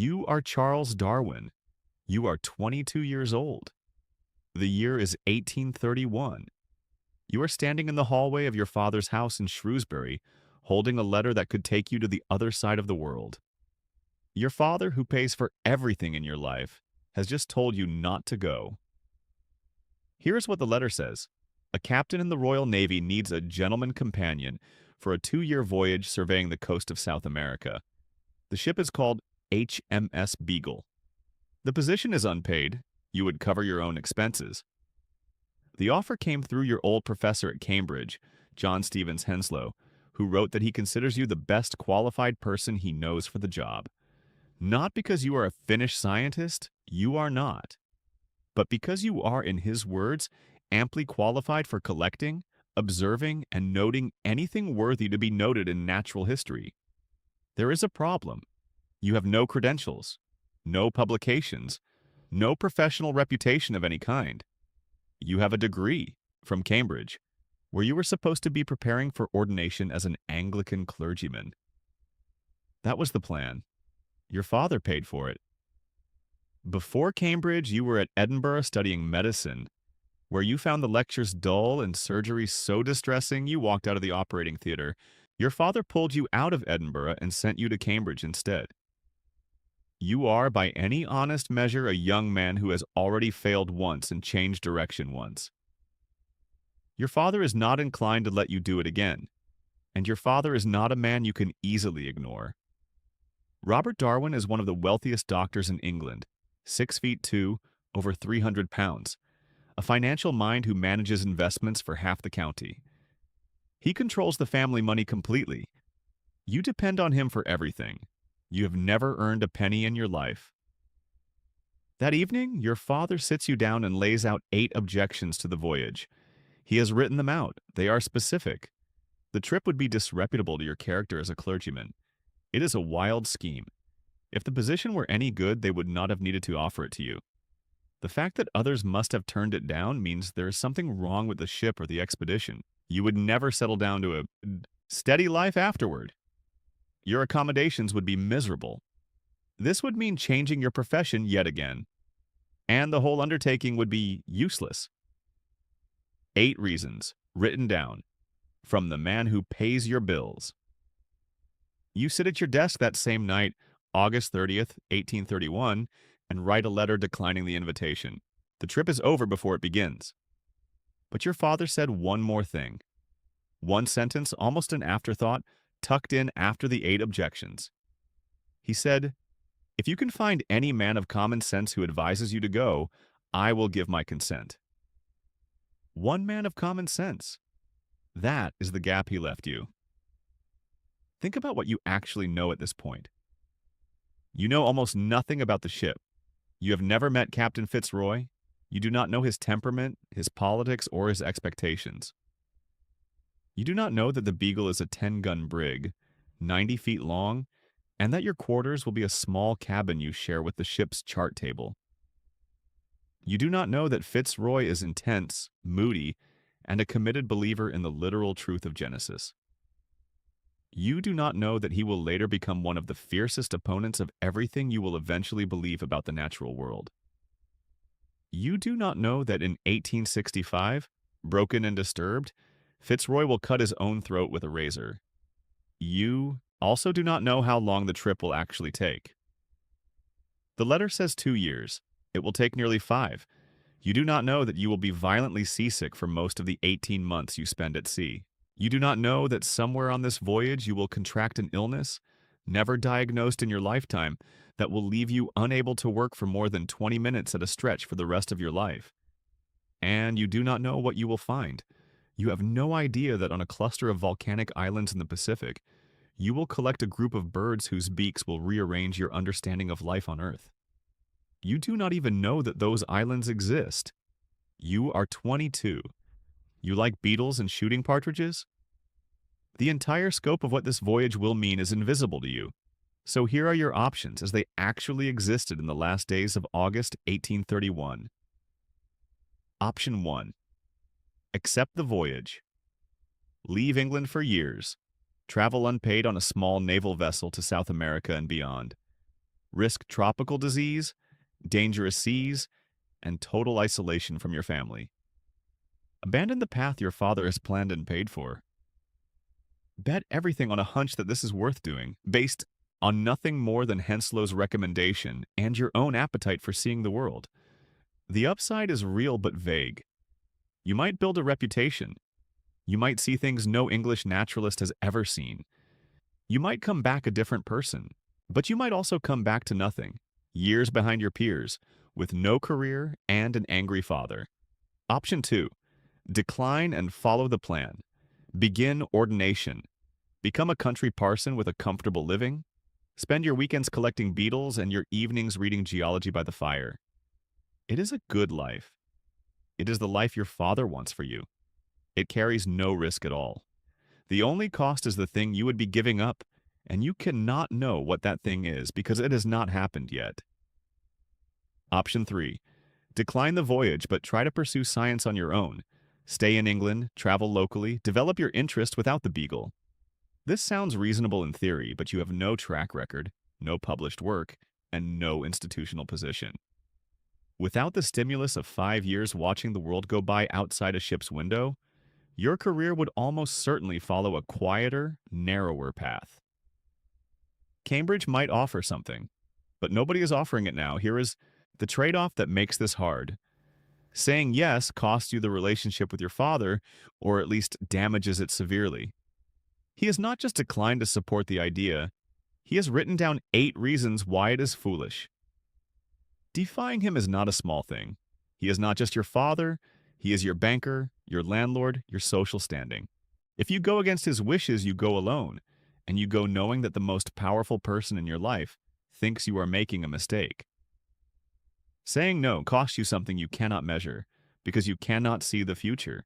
You are Charles Darwin. You are 22 years old. The year is 1831. You are standing in the hallway of your father's house in Shrewsbury, holding a letter that could take you to the other side of the world. Your father, who pays for everything in your life, has just told you not to go. Here's what the letter says. A captain in the Royal Navy needs a gentleman companion for a 2-year voyage surveying the coast of South America. The ship is called HMS Beagle. The position is unpaid. You would cover your own expenses. The offer came through your old professor at Cambridge, John Stevens Henslow, who wrote that he considers you the best qualified person he knows for the job. Not because you are a finished scientist, you are not, but because you are, in his words, amply qualified for collecting, observing, and noting anything worthy to be noted in natural history. There is a problem. You have no credentials, no publications, no professional reputation of any kind. You have a degree from Cambridge, where you were supposed to be preparing for ordination as an Anglican clergyman. That was the plan. Your father paid for it. Before Cambridge, you were at Edinburgh studying medicine, where you found the lectures dull and surgery so distressing you walked out of the operating theater. Your father pulled you out of Edinburgh and sent you to Cambridge instead. You are, by any honest measure, a young man who has already failed once and changed direction once. Your father is not inclined to let you do it again, and your father is not a man you can easily ignore. Robert Darwin is one of the wealthiest doctors in England, 6'2", over 300 pounds, a financial mind who manages investments for half the county. He controls the family money completely. You depend on him for everything. You have never earned a penny in your life. That evening, your father sits you down and lays out 8 objections to the voyage. He has written them out. They are specific. The trip would be disreputable to your character as a clergyman. It is a wild scheme. If the position were any good, they would not have needed to offer it to you. The fact that others must have turned it down means there is something wrong with the ship or the expedition. You would never settle down to a steady life afterward. Your accommodations would be miserable. This would mean changing your profession yet again, and the whole undertaking would be useless. 8 reasons, written down, from the man who pays your bills. You sit at your desk that same night, August 30th, 1831, and write a letter declining the invitation. The trip is over before it begins. But your father said one more thing. One sentence, almost an afterthought, tucked in after the 8 objections. He said, "If you can find any man of common sense who advises you to go, I will give my consent." One man of common sense. That is the gap he left you. Think about what you actually know at this point. You know almost nothing about the ship. You have never met Captain Fitzroy. You do not know his temperament, his politics, or his expectations. You do not know that the Beagle is a 10-gun brig, 90 feet long, and that your quarters will be a small cabin you share with the ship's chart table. You do not know that Fitzroy is intense, moody, and a committed believer in the literal truth of Genesis. You do not know that he will later become one of the fiercest opponents of everything you will eventually believe about the natural world. You do not know that in 1865, broken and disturbed, Fitzroy will cut his own throat with a razor. You also do not know how long the trip will actually take. The letter says 2 years. It will take nearly 5. You do not know that you will be violently seasick for most of the 18 months you spend at sea. You do not know that somewhere on this voyage you will contract an illness, never diagnosed in your lifetime, that will leave you unable to work for more than 20 minutes at a stretch for the rest of your life. And you do not know what you will find. You have no idea that on a cluster of volcanic islands in the Pacific, you will collect a group of birds whose beaks will rearrange your understanding of life on Earth. You do not even know that those islands exist. You are 22. You like beetles and shooting partridges? The entire scope of what this voyage will mean is invisible to you. So here are your options as they actually existed in the last days of August 1831. Option 1. Accept the voyage. Leave England for years. Travel unpaid on a small naval vessel to South America and beyond. risk tropical disease, dangerous seas, and total isolation from your family. Abandon the path your father has planned and paid for. Bet everything on a hunch that this is worth doing, based on nothing more than Henslow's recommendation and your own appetite for seeing the world. The upside is real but vague. You might build a reputation. You might see things no English naturalist has ever seen. You might come back a different person, but you might also come back to nothing, years behind your peers, with no career and an angry father. Option 2. Decline and follow the plan. Begin ordination. Become a country parson with a comfortable living. Spend your weekends collecting beetles and your evenings reading geology by the fire. It is a good life. It is the life your father wants for you. It carries no risk at all. The only cost is the thing you would be giving up, and you cannot know what that thing is because it has not happened yet. Option 3. Decline the voyage, but try to pursue science on your own. Stay in England, travel locally, develop your interest without the beagle. This sounds reasonable in theory, but you have no track record, no published work, and no institutional position. Without the stimulus of 5 years watching the world go by outside a ship's window, your career would almost certainly follow a quieter, narrower path. Cambridge might offer something, but nobody is offering it now. Here is the trade-off that makes this hard. Saying yes costs you the relationship with your father, or at least damages it severely. He has not just declined to support the idea, he has written down 8 reasons why it is foolish. Defying him is not a small thing. He is not just your father, he is your banker, your landlord, your social standing. If you go against his wishes, you go alone, and you go knowing that the most powerful person in your life thinks you are making a mistake. Saying no costs you something you cannot measure, because you cannot see the future.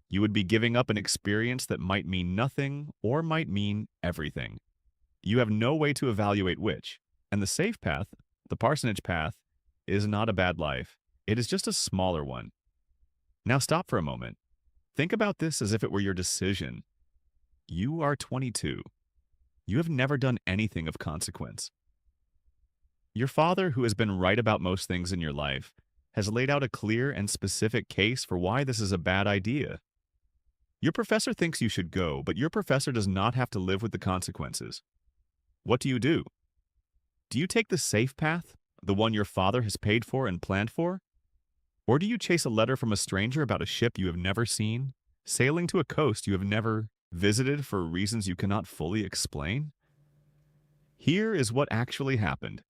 You would be giving up an experience that might mean nothing or might mean everything. You have no way to evaluate which, and the safe path, the parsonage path, is not a bad life. It is just a smaller one. Now stop for a moment. Think about this as if it were your decision. You are 22. You have never done anything of consequence. Your father, who has been right about most things in your life, has laid out a clear and specific case for why this is a bad idea. Your professor thinks you should go, but your professor does not have to live with the consequences. What do? Do you take the safe path, the one your father has paid for and planned for? Or do you chase a letter from a stranger about a ship you have never seen, sailing to a coast you have never visited for reasons you cannot fully explain? Here is what actually happened.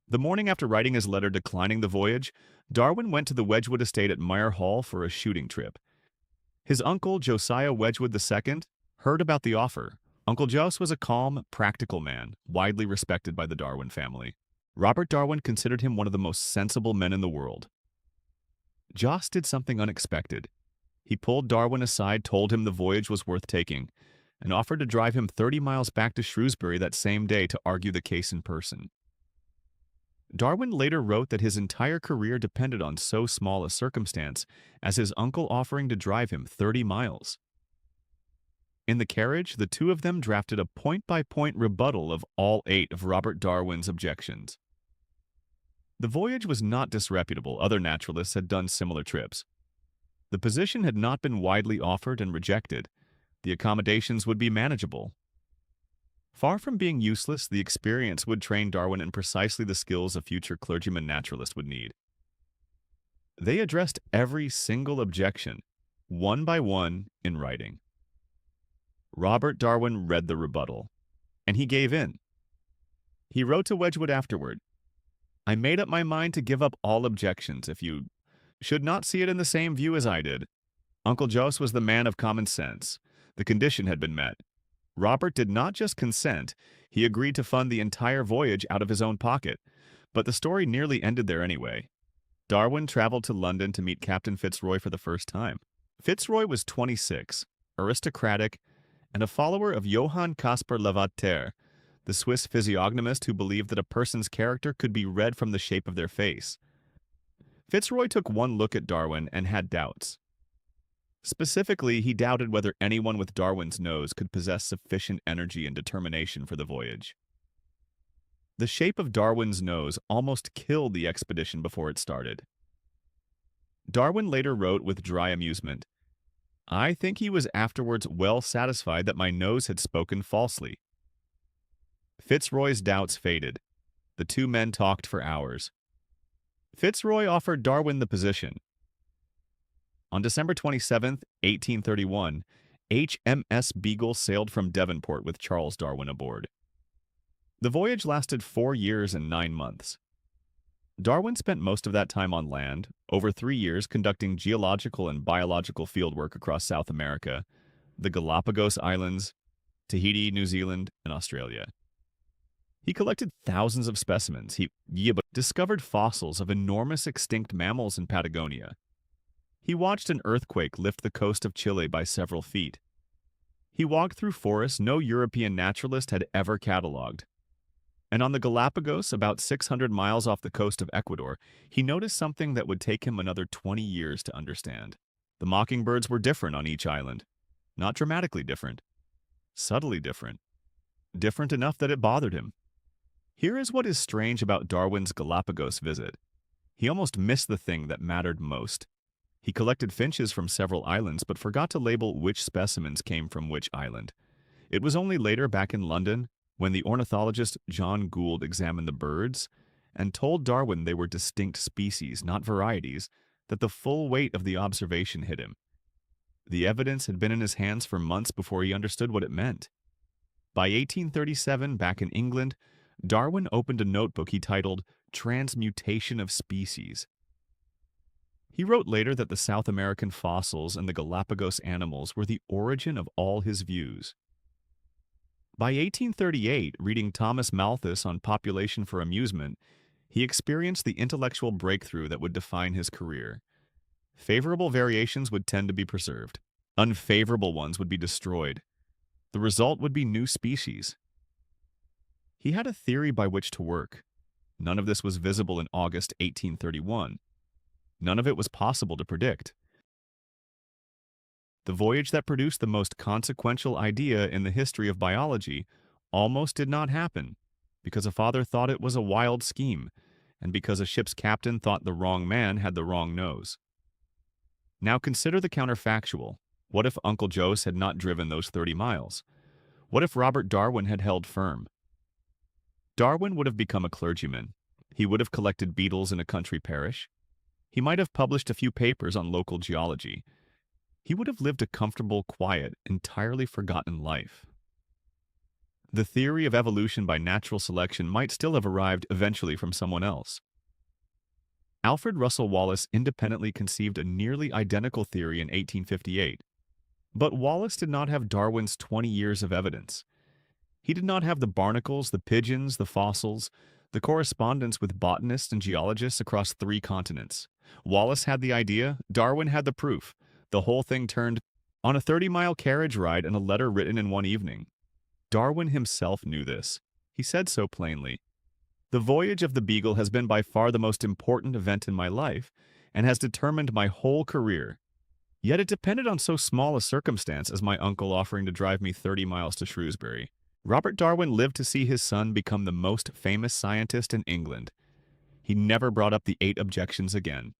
The morning after writing his letter declining the voyage, Darwin went to the Wedgwood estate at Mire Hall for a shooting trip. His uncle, Josiah Wedgwood II, heard about the offer. Uncle Jos was a calm, practical man, widely respected by the Darwin family. Robert Darwin considered him one of the most sensible men in the world. Jos did something unexpected. He pulled Darwin aside, told him the voyage was worth taking, and offered to drive him 30 miles back to Shrewsbury that same day to argue the case in person. Darwin later wrote that his entire career depended on so small a circumstance as his uncle offering to drive him 30 miles. In the carriage, the two of them drafted a point-by-point rebuttal of all 8 of Robert Darwin's objections. The voyage was not disreputable. Other naturalists had done similar trips. The position had not been widely offered and rejected. The accommodations would be manageable. Far from being useless, the experience would train Darwin in precisely the skills a future clergyman naturalist would need. They addressed every single objection, one by one, in writing. Robert Darwin read the rebuttal, and he gave in. He wrote to Wedgwood afterward, "I made up my mind to give up all objections if you should not see it in the same view as I did. Uncle Jos was the man of common sense. The condition had been met. Robert did not just consent, he agreed to fund the entire voyage out of his own pocket. But the story nearly ended there anyway. Darwin traveled to London to meet Captain Fitzroy for the first time. Fitzroy was 26, aristocratic, and a follower of Johann Caspar Lavater, the Swiss physiognomist who believed that a person's character could be read from the shape of their face. Fitzroy took one look at Darwin and had doubts. Specifically, he doubted whether anyone with Darwin's nose could possess sufficient energy and determination for the voyage. The shape of Darwin's nose almost killed the expedition before it started. Darwin later wrote with dry amusement, "I think he was afterwards well satisfied that my nose had spoken falsely." Fitzroy's doubts faded. The two men talked for hours. Fitzroy offered Darwin the position. On December 27, 1831, HMS Beagle sailed from Devonport with Charles Darwin aboard. The voyage lasted 4 years and 9 months. Darwin spent most of that time on land, over 3 years conducting geological and biological fieldwork across South America, the Galapagos Islands, Tahiti, New Zealand, and Australia. He collected thousands of specimens. He discovered fossils of enormous extinct mammals in Patagonia. He watched an earthquake lift the coast of Chile by several feet. He walked through forests no European naturalist had ever catalogued. And on the Galapagos, about 600 miles off the coast of Ecuador, he noticed something that would take him another 20 years to understand. The mockingbirds were different on each island. Not dramatically different. Subtly different. Different enough that it bothered him. Here is what is strange about Darwin's Galapagos visit. He almost missed the thing that mattered most. He collected finches from several islands, but forgot to label which specimens came from which island. It was only later, back in London, when the ornithologist John Gould examined the birds and told Darwin they were distinct species, not varieties, that the full weight of the observation hit him. The evidence had been in his hands for months before he understood what it meant. By 1837, back in England, Darwin opened a notebook he titled Transmutation of Species. He wrote later that the South American fossils and the Galapagos animals were the origin of all his views. By 1838, reading Thomas Malthus on Population for Amusement, he experienced the intellectual breakthrough that would define his career. Favorable variations would tend to be preserved. Unfavorable ones would be destroyed. The result would be new species. He had a theory by which to work. None of this was visible in August 1831. None of it was possible to predict. The voyage that produced the most consequential idea in the history of biology almost did not happen, because a father thought it was a wild scheme, and because a ship's captain thought the wrong man had the wrong nose. Now consider the counterfactual. What if Uncle Jose had not driven those 30 miles? What if Robert Darwin had held firm? Darwin would have become a clergyman. He would have collected beetles in a country parish. He might have published a few papers on local geology. He would have lived a comfortable, quiet, entirely forgotten life. The theory of evolution by natural selection might still have arrived eventually from someone else. Alfred Russel Wallace independently conceived a nearly identical theory in 1858. But Wallace did not have Darwin's 20 years of evidence. He did not have the barnacles, the pigeons, the fossils, the correspondence with botanists and geologists across 3 continents. Wallace had the idea, Darwin had the proof. The whole thing turned on a 30-mile carriage ride and a letter written in one evening. Darwin himself knew this. He said so plainly. The voyage of the Beagle has been by far the most important event in my life and has determined my whole career. Yet it depended on so small a circumstance as my uncle offering to drive me 30 miles to Shrewsbury. Robert Darwin lived to see his son become the most famous scientist in England. He never brought up the 8 objections again.